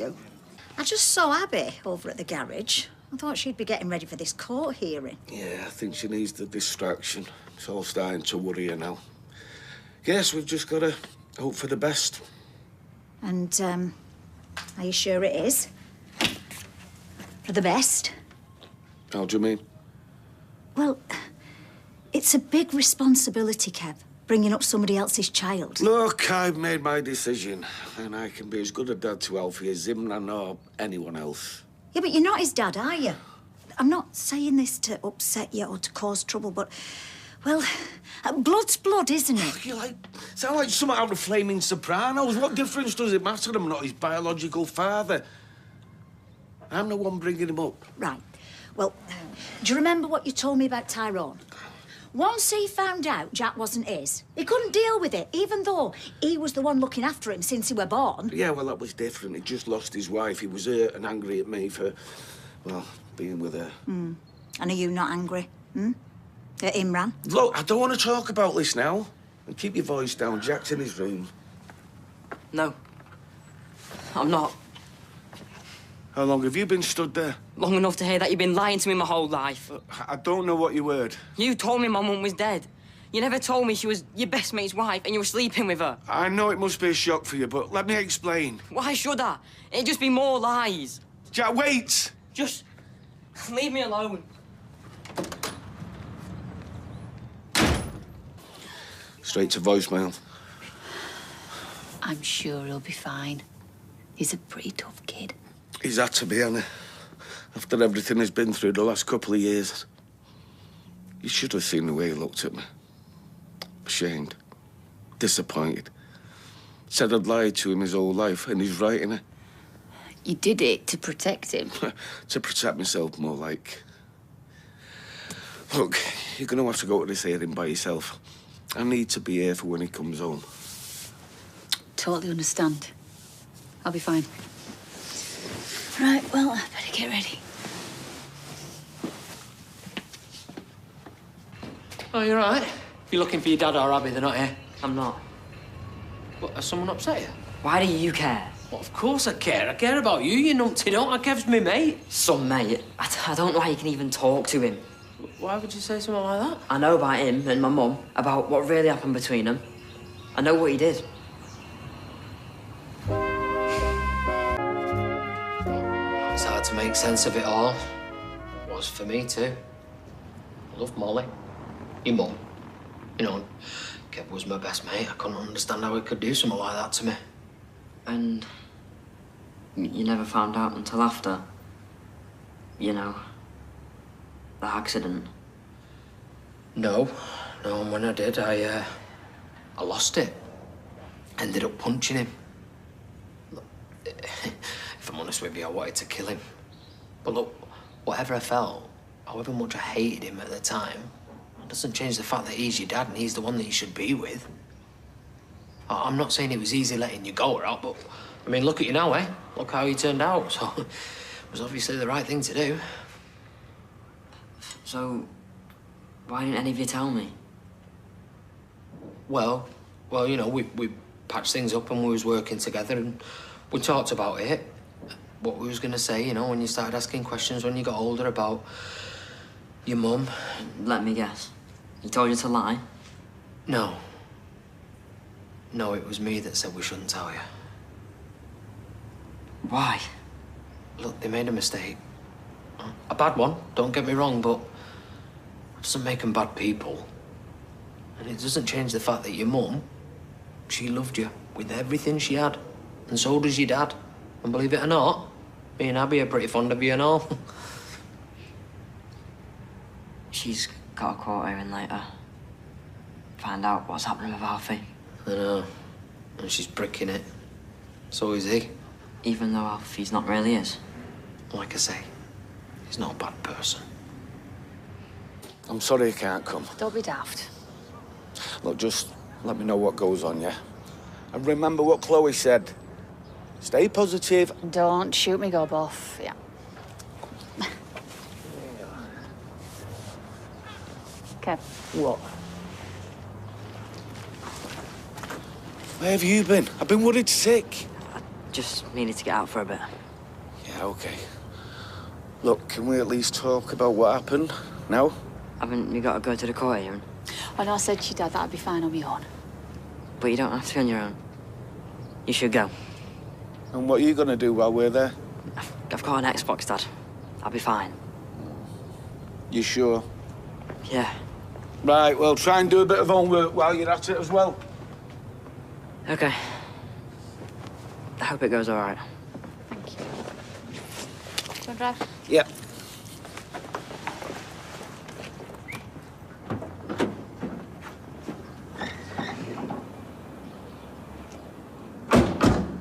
you. I just saw Abby over at the garage. I thought she'd be getting ready for this court hearing. Yeah, I think she needs the distraction. It's all starting to worry her now. Guess we've just got to hope for the best. And, are you sure it is? For the best? How do you mean? Well, it's a big responsibility, Kev, bringing up somebody else's child. Look, I've made my decision, and I can be as good a dad to Alfie as Zimran or anyone else. Yeah, but you're not his dad, are you? I'm not saying this to upset you or to cause trouble, but, well, blood's blood, isn't it? You sound like something out of Flaming Sopranos. What difference does it matter? I'm not his biological father. I'm the one bringing him up. Right. Well, do you remember what you told me about Tyrone? Once he found out Jack wasn't his, he couldn't deal with it, even though he was the one looking after him since he were born. Yeah, well, that was different. He just lost his wife. He was hurt and angry at me for, well, being with her. And are you not angry? At Imran? Look, I don't want to talk about this now. And keep your voice down. Jack's in his room. No. I'm not. How long have you been stood there? Long enough to hear that you've been lying to me my whole life. I don't know what you heard. You told me my mum was dead. You never told me she was your best mate's wife and you were sleeping with her. I know it must be a shock for you, but let me explain. Why should I? It'd just be more lies. Jack, wait! Just leave me alone. Straight to voicemail. I'm sure he'll be fine. He's a pretty tough kid. He's had to be, Anna. After everything he's been through the last couple of years. You should have seen the way he looked at me. Ashamed. Disappointed. Said I'd lied to him his whole life, and he's right, innit? You did it to protect him. To protect myself, more like. Look, you're going to have to go to this hearing by yourself. I need to be here for when he comes home. Totally understand. I'll be fine. Right, well, I better get ready. Oh, you're right. You're looking for your dad or Abby, they're not here. I'm not. What, has someone upset you? Why do you care? Well, of course I care. I care about you, you numpty, don't I? Kev's me mate. Some mate. I don't know how you can even talk to him. Why would you say something like that? I know about him and my mum, about what really happened between them. I know what he did. It's hard to make sense of it all. It was for me, too. I loved Molly. Your mum. You know, Kev was my best mate. I couldn't understand how he could do something like that to me. And you never found out until after, you know, the accident? No. No, and when I did, I lost it. Ended up punching him. Look, if I'm honest with you, I wanted to kill him. But look, whatever I felt, however much I hated him at the time, it doesn't change the fact that he's your dad and he's the one that you should be with. I'm not saying it was easy letting you go out, but, I mean, look at you now, eh? Look how you turned out, so it was obviously the right thing to do. So, why didn't any of you tell me? Well, you know, we patched things up and we was working together and we talked about it. What we was gonna say, you know, when you started asking questions when you got older about your mum. Let me guess. He told you to lie? No. No, it was me that said we shouldn't tell you. Why? Look, they made a mistake. A bad one, don't get me wrong, but it doesn't make them bad people. And it doesn't change the fact that your mum, she loved you with everything she had. And so does your dad. And believe it or not, me and Abby are pretty fond of you and all. She's got a court hearing later. Find out what's happening with Alfie. I know. And she's bricking it. So is he. Even though Alfie's not really his. Like I say, he's not a bad person. I'm sorry I can't come. Don't be daft. Look, just let me know what goes on, yeah? And remember what Chloe said. Stay positive. Don't shoot me gob off. Yeah. Kev. What? Where have you been? I've been worried sick. Just needed to get out for a bit. Yeah, okay. Look, can we at least talk about what happened now? Haven't you got to go to the court hearing? I know I said to your dad that I'd be fine on my own. But you don't have to be on your own. You should go. And what are you gonna do while we're there? I've got an Xbox, Dad. I'll be fine. You sure? Yeah. Right, well, try and do a bit of homework while you're at it as well. Okay. I hope it goes all right. Thank you. Do you want to drive? Yep.